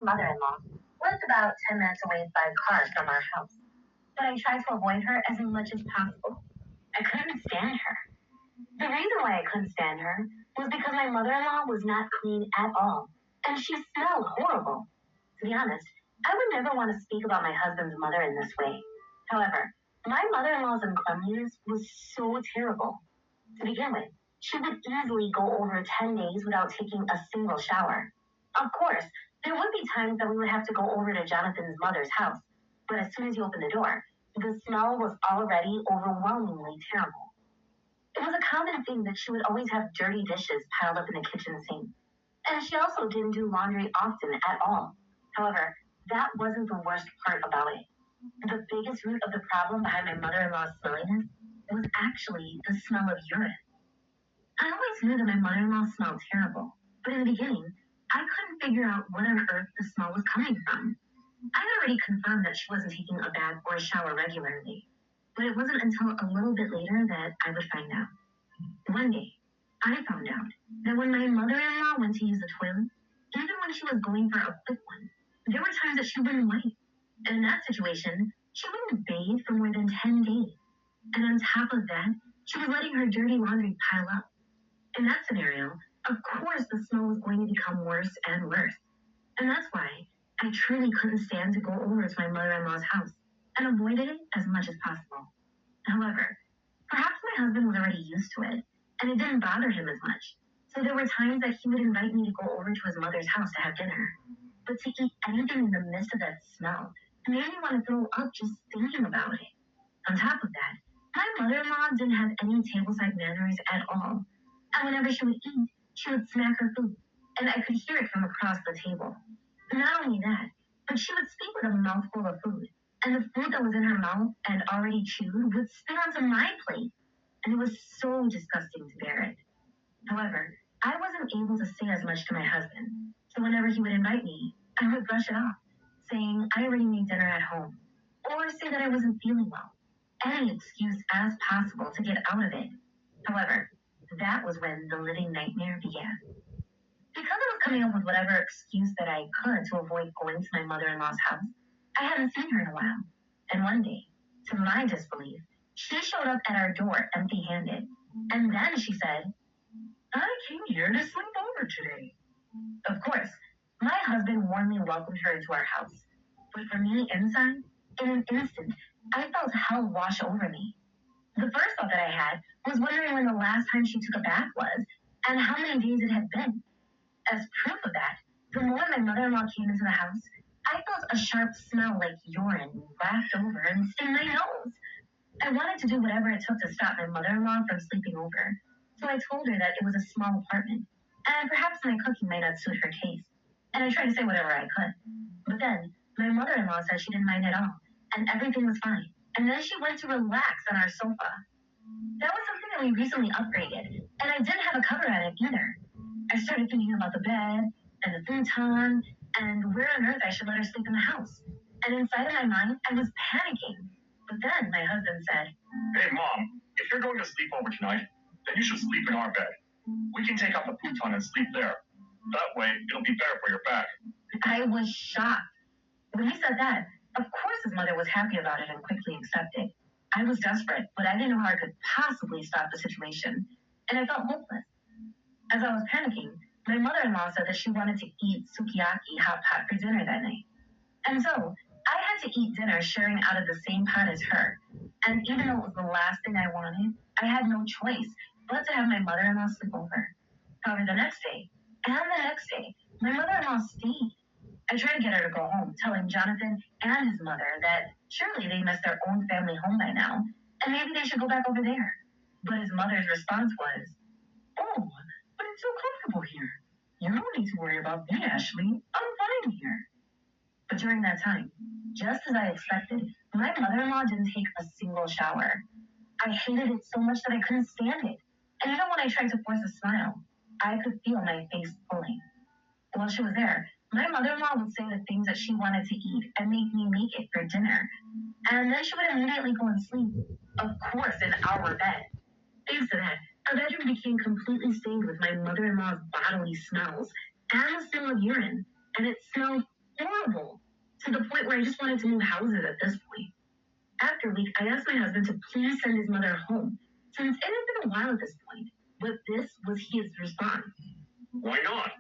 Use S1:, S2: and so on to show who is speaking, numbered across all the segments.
S1: Mother-in-law lived about 10 minutes away by car from our house, but I tried to avoid her as much as possible. I couldn't stand her. The reason why I couldn't stand her was because my mother-in-law was not clean at all, and she smelled horrible. To be honest, I would never want to speak about my husband's mother in this way. However, my mother-in-law's uncleanliness was so terrible. To begin with, she would easily go over 10 days without taking a single shower. Of course, there would be times that we would have to go over to Jonathan's mother's house, but as soon as you opened the door, the smell was already overwhelmingly terrible. It was a common thing that she would always have dirty dishes piled up in the kitchen sink, and she also didn't do laundry often at all. However, that wasn't the worst part about it. The biggest root of the problem behind my mother-in-law's smelliness was actually the smell of urine. I always knew that my mother-in-law smelled terrible, but in the beginning, I couldn't figure out what on earth the smell was coming from. I had already confirmed that she wasn't taking a bath or a shower regularly, but it wasn't until a little bit later that I would find out. One day, I found out that when my mother-in-law went to use the toilet, even when she was going for a quick one, there were times that she wouldn't wipe. And in that situation, she wouldn't bathe for more than 10 days. And on top of that, she was letting her dirty laundry pile up. In that scenario, of course the smell was going to become worse and worse. And that's why I truly couldn't stand to go over to my mother-in-law's house and avoided it as much as possible. However, perhaps my husband was already used to it, and it didn't bother him as much. So there were times that he would invite me to go over to his mother's house to have dinner. But to eat anything in the midst of that smell made me want to throw up just thinking about it. On top of that, my mother-in-law didn't have any tableside manners at all. And whenever she would eat, she would smack her food, and I could hear it from across the table. Not only that, but she would speak with a mouthful of food, and the food that was in her mouth and already chewed would spit onto my plate, and it was so disgusting to bear it. However, I wasn't able to say as much to my husband, so whenever he would invite me, I would brush it off, saying I already made dinner at home, or say that I wasn't feeling well. Any excuse as possible to get out of it. However, that was when the living nightmare began. Because I was coming up with whatever excuse that I could to avoid going to my mother-in-law's house, I hadn't seen her in a while. And one day, to my disbelief, she showed up at our door empty-handed. And then she said, I came here to sleep over today. Of course, my husband warmly welcomed her into our house. But for me inside, in an instant, I felt hell wash over me. The first thought that I had was wondering when the last time she took a bath was, and how many days it had been. As proof of that, the moment my mother-in-law came into the house, I felt a sharp smell like urine wafted over and sting my nose. I wanted to do whatever it took to stop my mother-in-law from sleeping over, so I told her that it was a small apartment, and perhaps my cooking might not suit her taste. And I tried to say whatever I could. But then, my mother-in-law said she didn't mind at all, and everything was fine. And then she went to relax on our sofa. That was something that we recently upgraded, and I didn't have a cover on it either. I started thinking about the bed and the futon and where on earth I should let her sleep in the house. And inside of my mind, I was panicking. But then my husband said, Hey, Mom, if you're going to sleep over tonight, then you should sleep in our bed. We can take out the futon and sleep there. That way, it'll be better for your back. I was shocked. When he said that, of course his mother was happy about it and quickly accepted. I was desperate, but I didn't know how I could possibly stop the situation, and I felt hopeless. As I was panicking, my mother-in-law said that she wanted to eat sukiyaki hot pot for dinner that night. And so, I had to eat dinner sharing out of the same pot as her. And even though it was the last thing I wanted, I had no choice but to have my mother-in-law sleep over. However, the next day, and the next day, my mother-in-law stayed. I tried to get her to go home, telling Jonathan and his mother that surely they missed their own family home by now, and maybe they should go back over there. But his mother's response was, Oh, but it's so comfortable here. You don't need to worry about me, Ashley. I'm fine here. But during that time, just as I expected, my mother-in-law didn't take a single shower. I hated it so much that I couldn't stand it. And even when I tried to force a smile, I could feel my face pulling. While she was there, my mother-in-law would say the things that she wanted to eat and make me make it for dinner. And then she would immediately go and sleep, of course, in our bed. Thanks to that, our bedroom became completely stained with my mother-in-law's bodily smells and the smell of urine, and it smelled horrible, to the point where I just wanted to move houses at this point. After a week, I asked my husband to please send his mother home, since it had been a while at this point. But this was his response.
S2: Why not?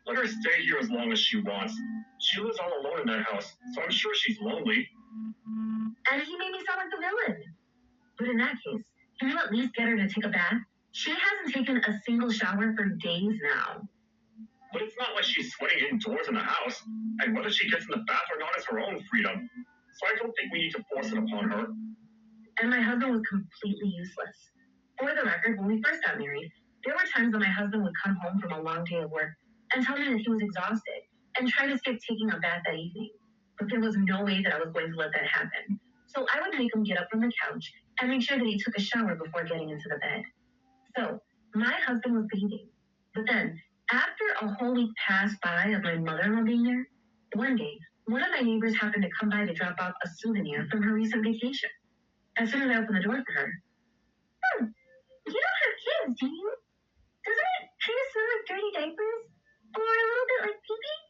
S2: Let her stay here as long as she wants. She lives all alone in that house, so I'm sure she's lonely.
S1: And he made me sound like the villain. But in that case, can you at least get her to take a bath? She hasn't taken a single shower for days now.
S2: But it's not like she's sweating indoors in the house, and whether she gets in the bath or not is her own freedom. So I don't think we need to force it upon her.
S1: And my husband was completely useless. For the record, when we first got married, there were times when my husband would come home from a long day of work and tell me that he was exhausted and try to skip taking a bath that evening. But there was no way that I was going to let that happen. So I would make him get up from the couch and make sure that he took a shower before getting into the bed. So my husband was bathing. But then, after a whole week passed by of my mother-in-law being there, one day, one of my neighbors happened to come by to drop off a souvenir from her recent vacation. As soon as I opened the door for her, you don't have kids, do you? Doesn't it kind of smell like dirty diapers? Or a little bit like pee-pee?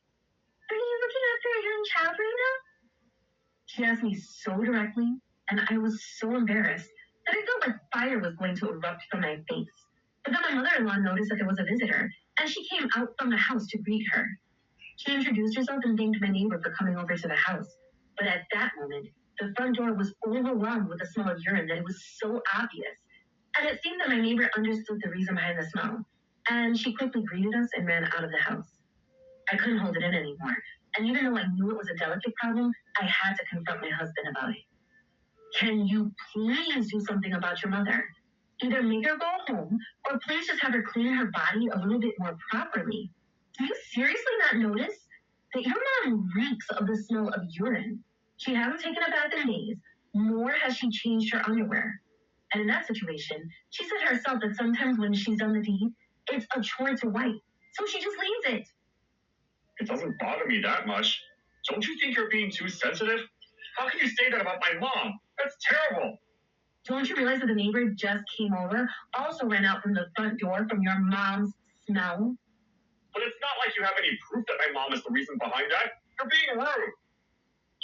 S1: Are you looking after a young child right now? She asked me so directly, and I was so embarrassed that I felt like fire was going to erupt from my face. But then my mother-in-law noticed that there was a visitor, and she came out from the house to greet her. She introduced herself and thanked my neighbor for coming over to the house. But at that moment, the front door was overwhelmed with the smell of urine that it was so obvious. And it seemed that my neighbor understood the reason behind the smell, and she quickly greeted us and ran out of the house. I couldn't hold it in anymore, and even though I knew it was a delicate problem, I had to confront my husband about it. Can you please do something about your mother? Either make her go home, or please just have her clean her body a little bit more properly. Do you seriously not notice that your mom reeks of the smell of urine? She hasn't taken a bath in days, nor has she changed her underwear. And in that situation, she said herself that sometimes when she's done the deed, it's a chore to wipe, so she just leaves it.
S2: It doesn't bother me that much. Don't you think you're being too sensitive? How can you say that about my mom? That's terrible.
S1: Don't you realize that the neighbor just came over, also ran out from the front door from your mom's smell?
S2: But it's not like you have any proof that my mom is the reason behind that. You're being rude.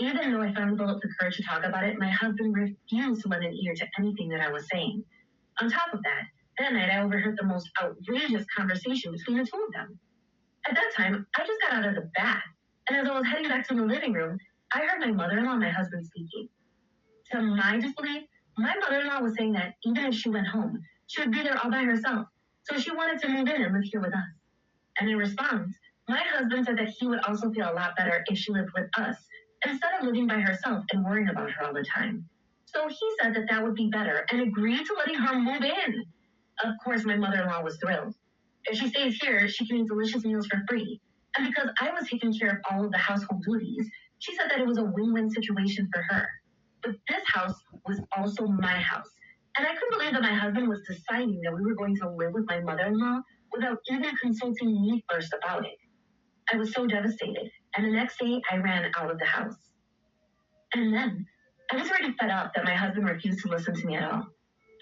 S1: Even though I finally built up the courage to talk about it, my husband refused to lend an ear to anything that I was saying. On top of that night I overheard the most outrageous conversation between the two of them. At that time, I just got out of the bath, and as I was heading back to the living room, I heard my mother-in-law and my husband speaking. To my disbelief, my mother-in-law was saying that even if she went home, she would be there all by herself, so she wanted to move in and live here with us. And in response, my husband said that he would also feel a lot better if she lived with us, instead of living by herself and worrying about her all the time. So he said that that would be better and agreed to letting her move in. Of course, my mother-in-law was thrilled. If she stays here, she can eat delicious meals for free. And because I was taking care of all of the household duties, she said that it was a win-win situation for her. But this house was also my house. And I couldn't believe that my husband was deciding that we were going to live with my mother-in-law without even consulting me first about it. I was so devastated, and the next day I ran out of the house. And then, I was already fed up that my husband refused to listen to me at all.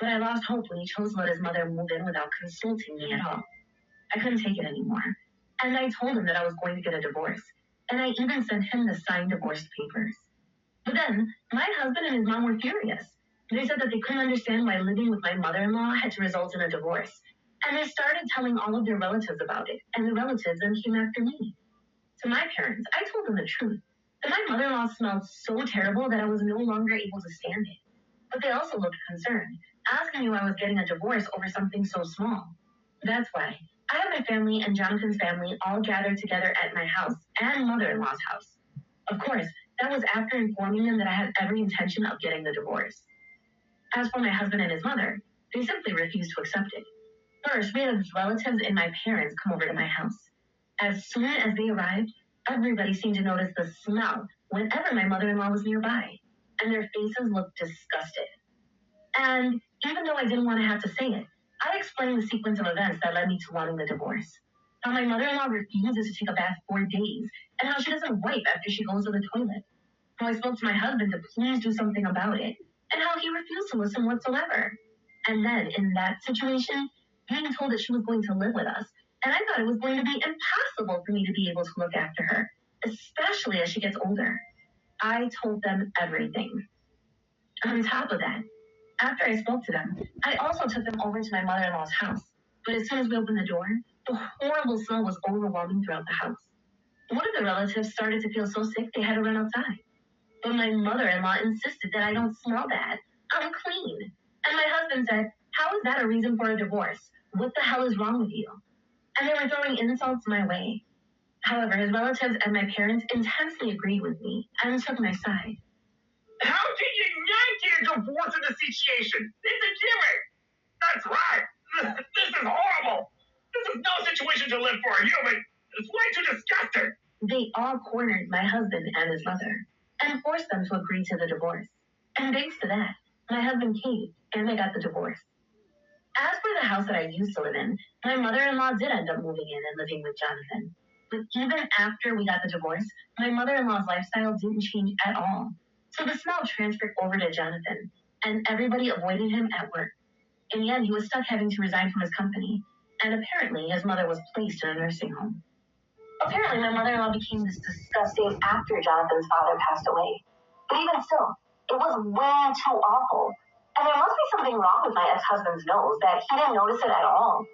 S1: But I lost hope when he chose to let his mother move in without consulting me at all. I couldn't take it anymore. And I told him that I was going to get a divorce. And I even sent him the signed divorce papers. But then, my husband and his mom were furious. They said that they couldn't understand why living with my mother-in-law had to result in a divorce. And they started telling all of their relatives about it. And the relatives then came after me. To my parents, I told them the truth. That my mother-in-law smelled so terrible that I was no longer able to stand it. But they also looked concerned, asking me why I was getting a divorce over something so small. That's why I had my family and Jonathan's family all gathered together at my house and mother-in-law's house. Of course, that was after informing them that I had every intention of getting the divorce. As for my husband and his mother, they simply refused to accept it. First, we had his relatives and my parents come over to my house. As soon as they arrived, everybody seemed to notice the smell whenever my mother-in-law was nearby, and their faces looked disgusted. And even though I didn't want to have to say it, I explained the sequence of events that led me to wanting the divorce. How my mother-in-law refuses to take a bath for days, and how she doesn't wipe after she goes to the toilet. How I spoke to my husband to please do something about it, and how he refused to listen whatsoever. And then, in that situation, being told that she was going to live with us, and I thought it was going to be impossible for me to be able to look after her, especially as she gets older. I told them everything. On top of that, after I spoke to them, I also took them over to my mother-in-law's house. But as soon as we opened the door, the horrible smell was overwhelming throughout the house. One of the relatives started to feel so sick they had to run outside. But my mother-in-law insisted that I don't smell bad. I'm clean. And my husband said, how is that a reason for a divorce? What the hell is wrong with you? And they were throwing insults my way. However, his relatives and my parents intensely agreed with me and took my side.
S2: How can you not get a divorce in this situation? It's a gimmick. That's right. This is horrible. This is no situation to live for a human. It's way too disgusting.
S1: They all cornered my husband and his mother and forced them to agree to the divorce. And thanks to that, my husband caved and they got the divorce. As for the house that I used to live in, my mother-in-law did end up moving in and living with Jonathan. But even after we got the divorce, my mother-in-law's lifestyle didn't change at all. So the smell transferred over to Jonathan, and everybody avoided him at work. In the end, he was stuck having to resign from his company, and apparently his mother was placed in a nursing home. Apparently, my mother-in-law became this disgusting after Jonathan's father passed away. But even still, it was way too awful. And there must be something wrong with my ex-husband's nose that he didn't notice it at all.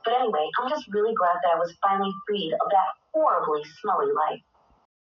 S1: But anyway, I'm just really glad that I was finally freed of that horribly smelly life.